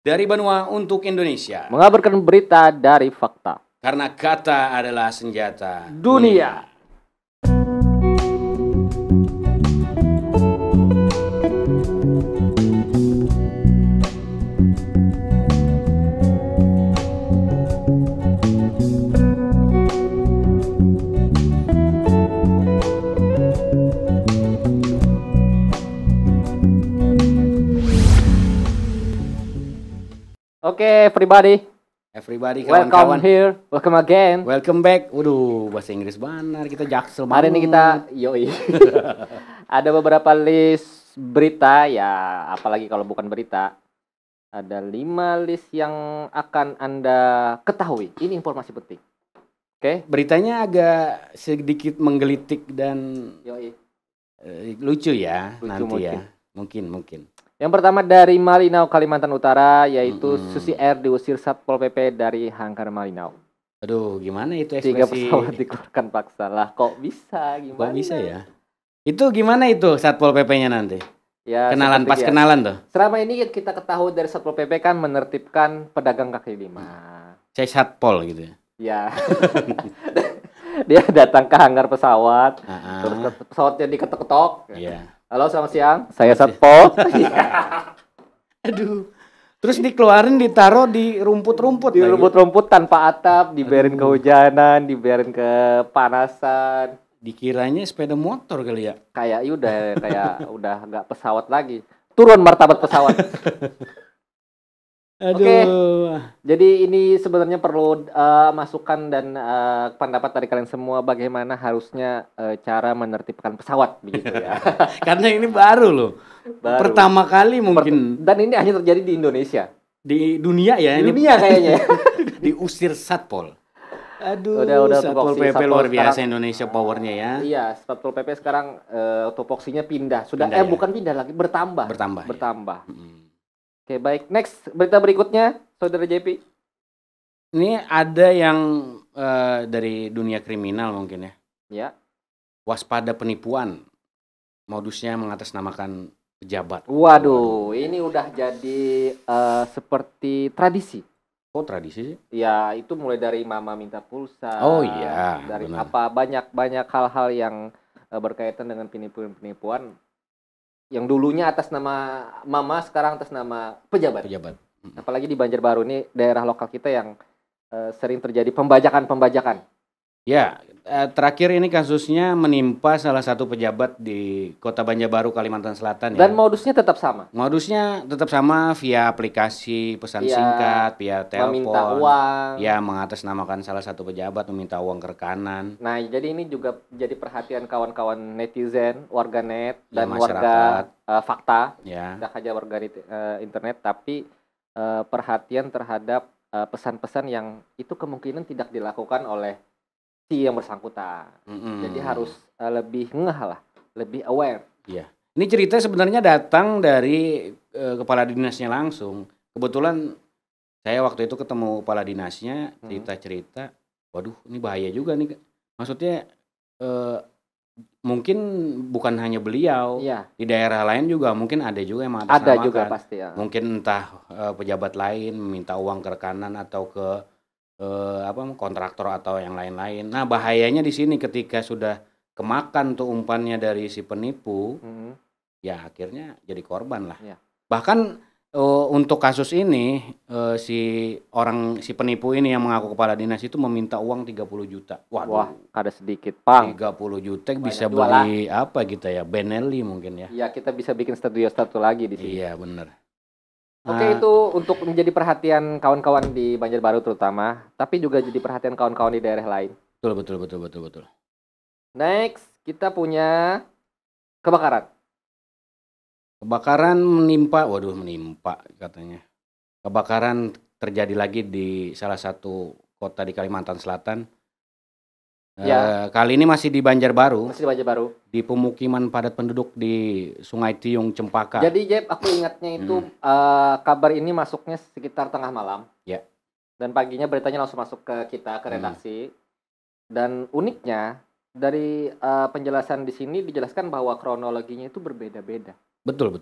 Dari benua untuk Indonesia. Mengabarkan berita dari fakta. Karena kata adalah senjata Dunia. Oke, everybody. Everybody Welcome kawan-kawan. here, welcome again. Welcome back. Waduh, bahasa Inggris benar. Kita jaksel Hari banget. ini kita, yoi. Ada beberapa list berita, ya apalagi kalau bukan berita. Ada 5 list yang akan Anda ketahui. Ini informasi penting. Oke? Beritanya agak sedikit menggelitik dan Yoi. lucu ya Lucu nanti mungkin. ya. Mungkin. Yang pertama dari Malinau, Kalimantan Utara, yaitu Susi Air diusir Satpol PP dari Hanggar Malinau. Aduh, gimana itu 3 ekspresi? pesawat dikeluarkan paksa. Lah, kok bisa? Gimana? Kok bisa ya? Itu gimana itu Satpol PP-nya nanti? Ya, Kenalan seperti pas biasa. kenalan tuh. Selama ini kita ketahui dari Satpol PP kan menertibkan pedagang kaki lima. Saya Satpol gitu ya. Ya. Dia datang ke hanggar pesawat, Ah, terus pesawatnya diketok-ketok. Iya. Halo, selamat siang. Saya Satpol. Aduh. Terus dikeluarin ditaruh di rumput-rumput Di lagi. rumput-rumput tanpa atap, dibiarin kehujanan, dibiarin kepanasan. Dikiranya sepeda motor kali ya. Kayak udah nggak pesawat lagi. Turun martabat pesawat. Aduh. Jadi ini sebenarnya perlu masukan dan pendapat dari kalian semua bagaimana harusnya cara menertibkan pesawat begitu ya. Karena ini baru loh. Baru. Pertama kali mungkin Dan ini hanya terjadi di Indonesia. di dunia ya. Di Ini dunia kayaknya. diusir Satpol. Aduh, Udah Satpol tupoksi PP Satpol luar biasa sekarang. Indonesia powernya ya. Iya, Satpol PP sekarang tupoksinya pindah. Sudah Pindah ya? bukan pindah lagi, bertambah. Bertambah. Ya. Oke, baik. Next, berita berikutnya, Saudara JP. Ini ada yang dari dunia kriminal mungkin ya. Ya. Waspada penipuan. Modusnya mengatasnamakan pejabat. Waduh, ini udah jadi seperti tradisi. Kok tradisi sih? Ya, itu mulai dari mama minta pulsa. Oh iya, dari benar. apa banyak hal-hal yang berkaitan dengan penipuan-penipuan yang dulunya atas nama mama, sekarang atas nama pejabat. Apalagi di Banjarbaru ini daerah lokal kita yang sering terjadi pembajakan. Ya, terakhir ini kasusnya menimpa salah satu pejabat di Kota Banjarbaru, Kalimantan Selatan ya. Dan modusnya tetap sama. Modusnya tetap sama via aplikasi pesan singkat, via telepon. Meminta uang. Ya, mengatasnamakan salah satu pejabat meminta uang ke rekanan. Nah, jadi ini juga jadi perhatian kawan-kawan netizen, warganet Ya, dan masyarakat. warga fakta. Ya. Tidak hanya warga internet, tapi perhatian terhadap pesan-pesan yang itu kemungkinan tidak dilakukan oleh si yang bersangkutan. Jadi harus lebih ngeh lah, lebih aware. Iya. Ini cerita sebenarnya datang dari kepala dinasnya langsung. Kebetulan saya waktu itu ketemu kepala dinasnya, cerita-cerita, waduh ini bahaya juga nih. Maksudnya mungkin bukan hanya beliau, Iya. di daerah lain juga mungkin ada juga yang Ada mengatasnamakan. juga pasti ya. Mungkin entah pejabat lain meminta uang ke rekanan atau ke kontraktor atau yang lain-lain. Nah, bahayanya di sini ketika sudah kemakan tuh umpannya dari si penipu, ya akhirnya jadi korban lah. Iya. Bahkan untuk kasus ini si penipu ini yang mengaku kepala dinas itu meminta uang 30 juta. Waduh. Wah, kada sedikit, Pang. 30 juta Banyak bisa jual beli apa kita ya? Benelli mungkin ya. Iya, kita bisa bikin studio satu lagi di sini. Iya, bener. Oke, itu untuk menjadi perhatian kawan-kawan di Banjarbaru terutama, tapi juga jadi perhatian kawan-kawan di daerah lain. Betul. Next, kita punya kebakaran. Kebakaran menimpa katanya. Kebakaran terjadi lagi di salah satu kota di Kalimantan Selatan. Ya. Kali ini masih di Banjarbaru. Masih di Banjarbaru. Di pemukiman padat penduduk di Sungai Tiung, Cempaka. Jadi Jeb, aku ingatnya itu kabar ini masuknya sekitar tengah malam. Ya. Dan paginya beritanya langsung masuk ke kita, ke redaksi. Dan uniknya dari penjelasan di sini dijelaskan bahwa kronologinya itu berbeda-beda. Betul.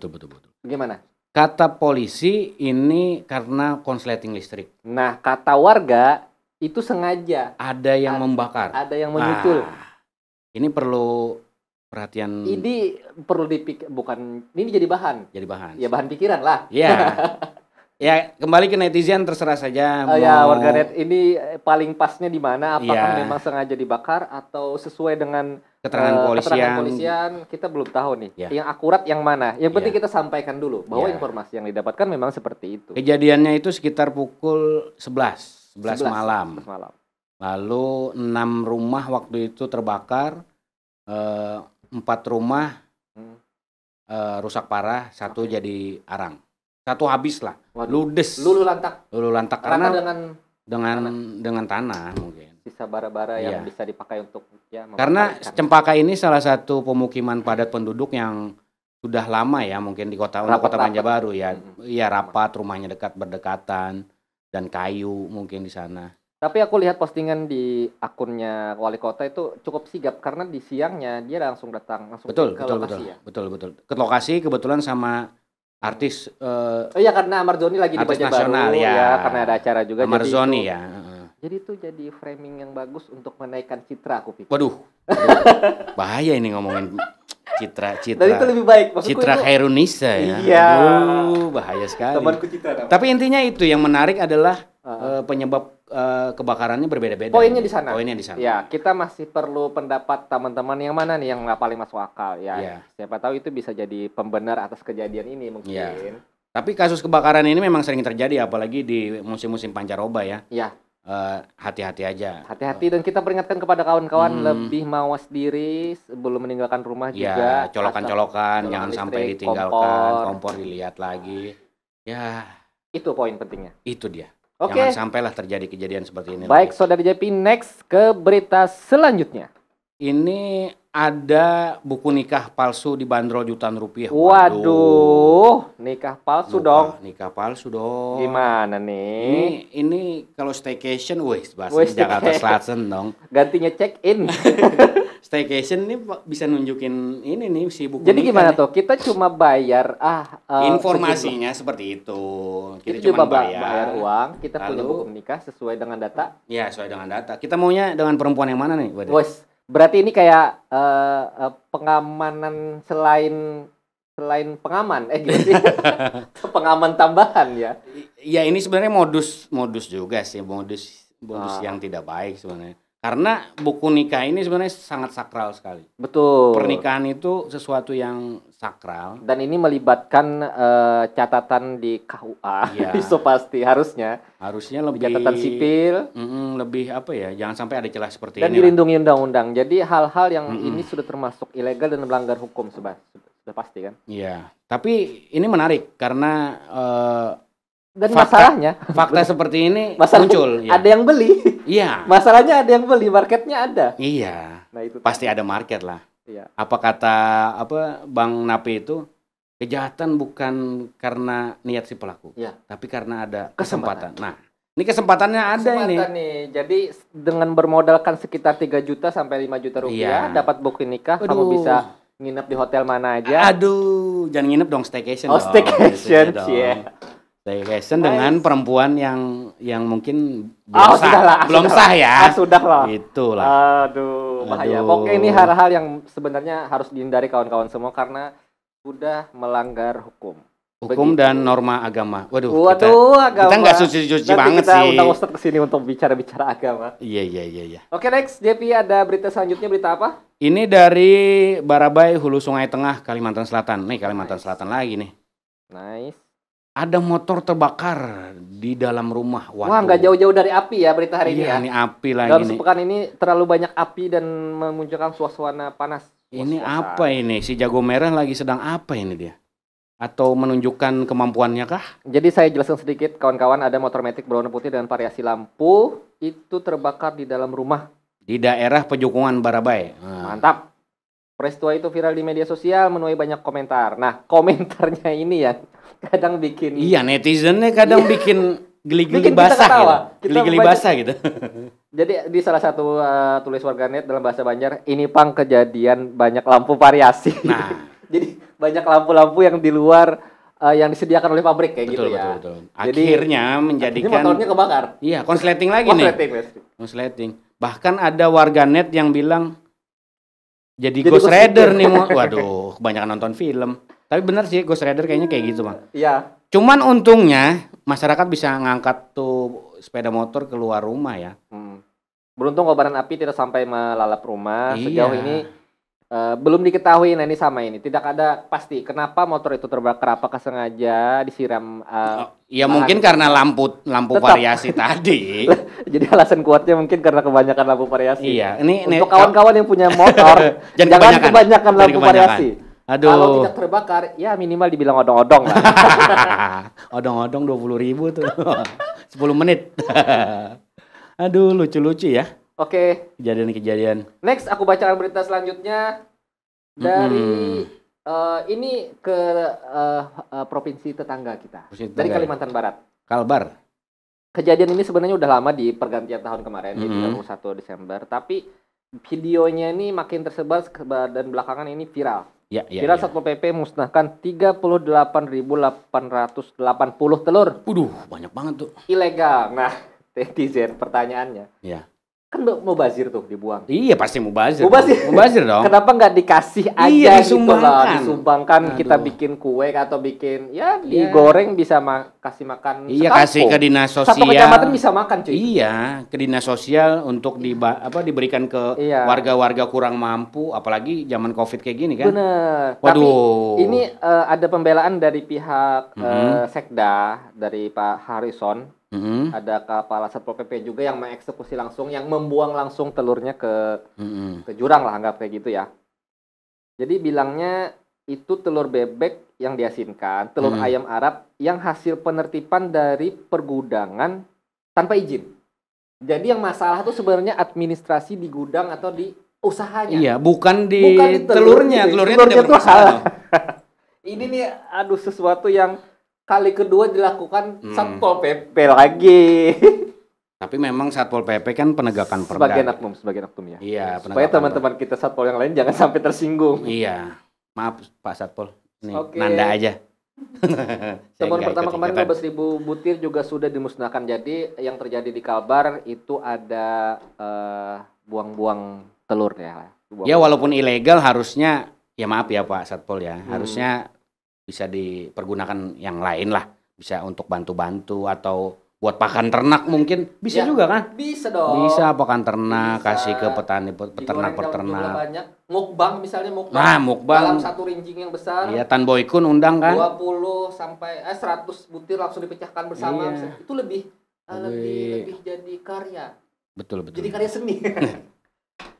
Gimana? Kata polisi ini karena konsleting listrik. Nah, kata warga itu sengaja. Ada yang membakar. Ada yang menyusul. Ini perlu perhatian. Ini perlu dipikir, bukan ini jadi bahan. Jadi bahan. Ya bahan pikiran lah. Ya. Ya, kembali ke netizen terserah saja. Ya, warganet ini paling pasnya di mana? Apakah ya, memang sengaja dibakar atau sesuai dengan keterangan polisian? Kita belum tahu nih. Ya. Yang akurat yang mana? Yang penting ya, kita sampaikan dulu bahwa informasi yang didapatkan memang seperti itu. Kejadiannya itu sekitar pukul 11 malam. 11 malam. Lalu 6 rumah waktu itu terbakar, 4 rumah rusak parah, 1 jadi arang. 1 habis lah. Waduh. Ludes. Lulu lantak karena dengan tanah mungkin. Sisa bara-bara yang bisa dipakai untuk karena Cempaka ini salah satu pemukiman padat penduduk yang sudah lama ya, mungkin di kota Banjarbaru ya. Iya, rapat, rumahnya berdekatan dan kayu mungkin di sana. Tapi aku lihat postingan di akunnya wali kota itu cukup sigap karena di siangnya dia langsung datang ke lokasi ya. Betul. Ke lokasi kebetulan sama artis iya, karena Amarzoni lagi di Banjarbaru ya, karena ada acara juga. Amarzoni ya. Jadi itu jadi framing yang bagus untuk menaikkan citra, aku pikir. Waduh. Bahaya ini ngomongin citra. Dan itu lebih baik. Maksudku Citra Khairunisa ya. Iya. Aduh, bahaya sekali. Temanku Citra. Tapi intinya itu yang menarik adalah penyebab kebakarannya berbeda-beda. Poinnya di sana. Ya, kita masih perlu pendapat teman-teman yang mana nih yang paling masuk akal ya. Siapa tahu itu bisa jadi pembenar atas kejadian ini mungkin. Ya. Tapi kasus kebakaran ini memang sering terjadi apalagi di musim-musim pancaroba ya. Iya. Hati-hati aja. Hati-hati dan kita peringatkan kepada kawan-kawan lebih mawas diri sebelum meninggalkan rumah juga. Colokan-colokan jangan sampai ditinggalkan, kompor dilihat lagi. Ya. Itu poin pentingnya. Itu dia. Oke. Jangan sampailah terjadi kejadian seperti ini. Baik, Saudara JP, next ke berita selanjutnya. Ini ada buku nikah palsu dibanderol jutaan rupiah. Waduh, nikah palsu dong. Nikah palsu dong. Gimana nih? Ini kalau staycation, bahasa Jakarta Selatan dong. Gantinya check in. Staycation ini bisa nunjukin ini nih si buku. Jadi gimana tuh? Kita cuma bayar informasinya seperti itu. Kita cuma bayar uang, kita punya buku nikah sesuai dengan data. Ya, sesuai dengan data. Kita maunya dengan perempuan yang mana nih? Berarti ini kayak pengamanan selain pengaman, gimana sih? Pengaman tambahan ya. Ya ini sebenarnya modus juga sih, modus yang tidak baik sebenarnya. Karena buku nikah ini sebenarnya sangat sakral sekali. Betul. Pernikahan itu sesuatu yang sakral. Dan ini melibatkan catatan di KUA. Ya. Itu pasti harusnya lebih catatan sipil. Lebih apa ya? Jangan sampai ada celah seperti ini. Dan dilindungi undang-undang. Jadi hal-hal yang ini sudah termasuk ilegal dan melanggar hukum sudah pasti kan? Iya. Tapi ini menarik karena dan masalahnya fakta seperti ini muncul. Ada yang beli. Iya. Masalahnya ada yang beli, marketnya ada. Iya. Nah itu pasti ada market lah. Iya. Apa kata Bang Napi itu, kejahatan bukan karena niat si pelaku, tapi karena ada kesempatan. Nah, ini kesempatannya ada nih. Jadi dengan bermodalkan sekitar 3 juta sampai 5 juta rupiah dapat buku nikah. Kamu bisa nginep di hotel mana aja. Aduh, jangan nginep dong, staycation. Staycation, staycation dengan perempuan yang mungkin belum sah ya. Sudahlah. Itulah. Aduh, bahaya. Oke, ini hal-hal yang sebenarnya harus dihindari kawan-kawan semua karena sudah melanggar hukum. Dan norma agama. Waduh, agama. Kita nggak suci-suci banget sih. Kita undang Ustadz kesini untuk bicara-bicara agama. Iya. Oke, next, JP, ada berita selanjutnya, berita apa? Ini dari Barabai, Hulu Sungai Tengah, Kalimantan Selatan. Nih, Kalimantan Selatan lagi nih. Nice. Ada motor terbakar di dalam rumah. Waduh. Wah, nggak jauh-jauh dari api ya berita hari ini ya. Ini api lagi dalam sepekan ini terlalu banyak api dan memunculkan suasana panas. Ini apa ini? Si jago merah lagi sedang apa ini dia? Atau menunjukkan kemampuannya kah? Jadi saya jelaskan sedikit, kawan-kawan, ada motor metik berwarna putih dengan variasi lampu itu terbakar di dalam rumah. Di daerah Pejukungan Barabai. Mantap. Peristiwa itu viral di media sosial, menuai banyak komentar. Nah, komentarnya ini ya kadang bikin... Iya, netizennya kadang bikin geli-geli basah gitu. Geli-geli basah gitu. Jadi di salah satu tulis warganet dalam bahasa Banjar, ini pang kejadian banyak lampu variasi. Nah. Jadi banyak lampu-lampu yang di luar yang disediakan oleh pabrik kayak betul, gitu ya. Betul. Akhirnya menjadikan motornya kebakar. Iya, konsleting lagi nih. Konsleting. Bahkan ada warganet yang bilang jadi Ghost Rider nih. Waduh, kebanyakan nonton film. Tapi benar sih Ghost Rider kayaknya kayak gitu, Bang. Iya. Cuman untungnya masyarakat bisa ngangkat tuh sepeda motor keluar rumah ya. Beruntung kobaran api tidak sampai melalap rumah. Sejauh ini belum diketahui. Nah ini sama ini tidak ada pasti kenapa motor itu terbakar, apakah sengaja disiram ya mungkin karena lampu variasi tadi. Jadi alasan kuatnya mungkin karena kebanyakan lampu variasi. Iya, ini untuk kawan-kawan yang punya motor jangan kebanyakan lampu variasi. Aduh. Kalau tidak terbakar ya minimal dibilang odong-odong lah. Odong-odong 20.000 tuh. 10 menit. Aduh, lucu-lucu ya. Oke. Kejadian-kejadian. Next, aku bacakan berita selanjutnya dari ini ke provinsi tetangga kita. Dari Kalimantan Barat. Kalbar. Kejadian ini sebenarnya udah lama di pergantian tahun kemarin, di 31 Desember. Tapi videonya ini makin tersebar dan belakangan ini viral. Viral Satpol PP musnahkan 38.880 telur. Waduh, banyak banget tuh. Ilegal. Nah, netizen pertanyaannya. Iya. Kan mau bazir tuh dibuang. Iya pasti mau bazir dong. Kenapa nggak dikasih aja disumbangkan. Disumbangkan kita bikin kue atau bikin digoreng bisa kasih makan. Iya sekampung. Kasih ke dinas sosial. Satu kecamatan bisa makan cuy. Iya ke dinas sosial untuk diberikan ke warga-warga kurang mampu, apalagi zaman COVID kayak gini kan. Bener. Waduh. Tapi ini ada pembelaan dari pihak Sekda dari Pak Harrison. Ada kepala Satpol PP juga yang mengeksekusi langsung, yang membuang langsung telurnya ke jurang lah, anggap kayak gitu ya. Jadi bilangnya itu telur bebek yang diasinkan, telur ayam Arab yang hasil penertiban dari pergudangan tanpa izin. Jadi yang masalah itu sebenarnya administrasi di gudang atau di usahanya. Iya, bukan di telurnya tidak bermasalah. Ini nih, aduh sesuatu yang kali kedua dilakukan Satpol PP lagi. Tapi memang Satpol PP kan penegakan perda. Sebagai oknum ya. Iya, supaya teman-teman kita Satpol yang lain jangan sampai tersinggung. Iya. Maaf Pak Satpol. Nih, nanda aja. Temuan pertama kemarin 12.000 butir juga sudah dimusnahkan. Jadi yang terjadi di Kalbar itu ada buang-buang telur ya. Ya walaupun ilegal harusnya ya maaf ya Pak Satpol ya. Harusnya bisa dipergunakan yang lain lah, bisa untuk bantu-bantu atau buat pakan ternak mungkin bisa juga kan? Bisa dong. Bisa pakan ternak, kasih ke peternak. Banyak. Mukbang misalnya mukbang dalam satu rinjing yang besar. Iya, Tan Boykun undang kan? 20 sampai 100 butir langsung dipecahkan bersama. Iya. Itu lebih jadi karya. Betul. Jadi karya seni.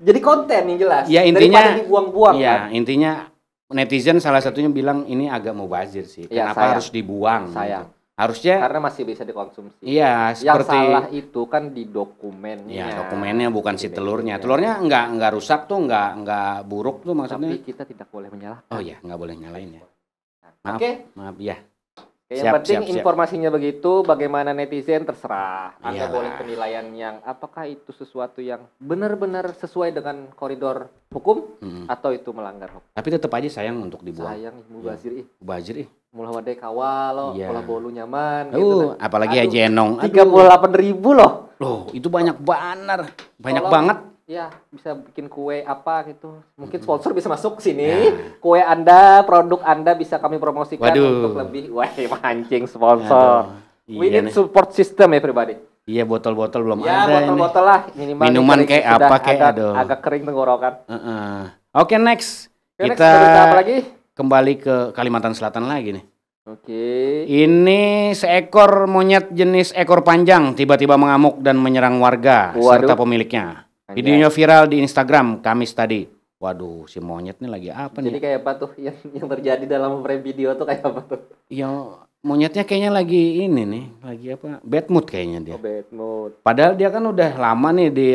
Jadi konten yang jelas. Ya intinya daripada dibuang-buang. Iya, kan? Intinya netizen salah satunya bilang ini agak mubazir sih. Kenapa harus dibuang? Sayang. Harusnya karena masih bisa dikonsumsi. Iya, seperti yang salah itu kan di dokumennya. Iya, dokumennya bukan si telurnya. Telurnya enggak rusak tuh, enggak buruk tuh maksudnya. Tapi kita tidak boleh menyalahkan. Oh iya, enggak boleh nyalain ya. Maaf. Maaf ya. Yang penting informasinya begitu, bagaimana netizen terserah. Anda boleh penilaian yang apakah itu sesuatu yang benar-benar sesuai dengan koridor hukum atau itu melanggar hukum. Tapi tetap aja sayang untuk dibuang. Sayang, mubazir Mubazir. Mulai wadai kawal, pola bolu nyaman. Gitu kan. Apalagi Haji Enong. 38.000 loh. Loh, itu banyak banget. Ya, bisa bikin kue apa gitu. Mungkin sponsor bisa masuk ke sini. Kue Anda, produk Anda bisa kami promosikan untuk lebih. Wah, mancing sponsor. We need support system everybody. Iya, botol-botol belum ada. Ya, botol-botol lah. Minuman kayak apa kayak agak kering tenggorokan. Oke, next. Kita apa lagi? Kembali ke Kalimantan Selatan lagi nih. Oke. Ini seekor monyet jenis ekor panjang tiba-tiba mengamuk dan menyerang warga serta pemiliknya. Videonya viral di Instagram Kamis tadi. Waduh, si monyet nih lagi apa nih? Jadi kayak apa tuh yang terjadi dalam frame video tuh kayak apa tuh? Ya, monyetnya kayaknya lagi ini nih, lagi apa? Bad mood kayaknya dia. Oh, bad mood. Padahal dia kan udah lama nih di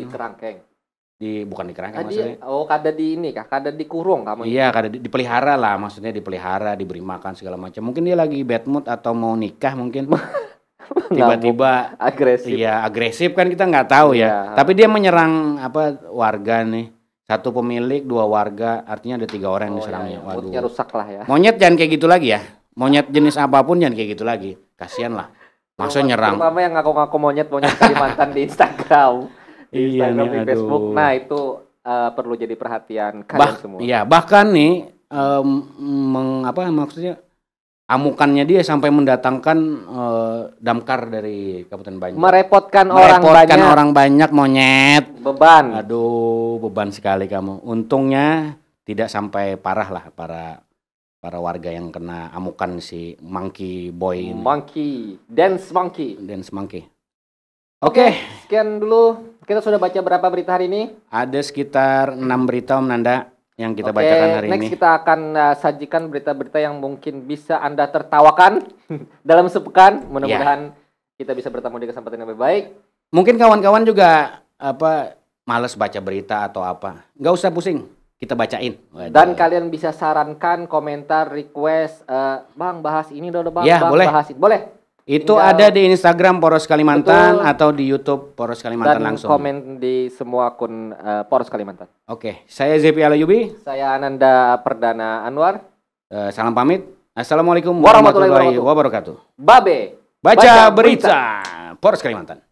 kerangkeng. Bukan di kerangkeng maksudnya. Kada di ini kah? Kada dikurung kamu? Iya, kada dipelihara lah, maksudnya dipelihara, diberi makan segala macam. Mungkin dia lagi bad mood atau mau nikah mungkin. Tiba-tiba agresif. Iya, agresif kan kita nggak tahu ya. Tapi dia menyerang warga nih Satu pemilik, 2 warga, artinya ada 3 orang yang diserangnya. Ya. Moodnya rusak lah ya. Monyet jangan kayak gitu lagi ya. Monyet jenis apapun jangan kayak gitu lagi. Kasihan lah. Masa nyerang. Terutama yang ngaku-ngaku monyet Kalimantan di Instagram. Di Iya Instagram, nih, di Facebook. aduh. Nah itu perlu jadi perhatian kalian semua. Iya, bahkan nih maksudnya amukannya dia sampai mendatangkan damkar dari Kabupaten Banjar. Merepotkan orang banyak monyet. Beban. Aduh, beban sekali kamu. Untungnya tidak sampai parah lah para warga yang kena amukan si Monkey Boy ini. Dance Monkey. Oke, sekian dulu. Kita sudah baca berapa berita hari ini? Ada sekitar 6 berita Om Nanda yang kita bacakan hari ini. Next kita akan sajikan berita-berita yang mungkin bisa Anda tertawakan dalam sepekan. Mudah-mudahan kita bisa bertemu di kesempatan yang lebih baik. Mungkin kawan-kawan juga males baca berita atau apa. Nggak usah pusing, kita bacain. Dan kalian bisa sarankan, komentar, request, Bang bahas ini dong Bang, ya, Bang boleh. bahas ini. Boleh. Itu ada di Instagram Poros Kalimantan atau di YouTube Poros Kalimantan dan langsung. Komen di semua akun Poros Kalimantan. Oke, saya Zepi Alayubi. Saya Ananda Perdana Anwar. Salam pamit. Assalamualaikum warahmatullahi wabarakatuh. Babe. Baca berita Poros Kalimantan.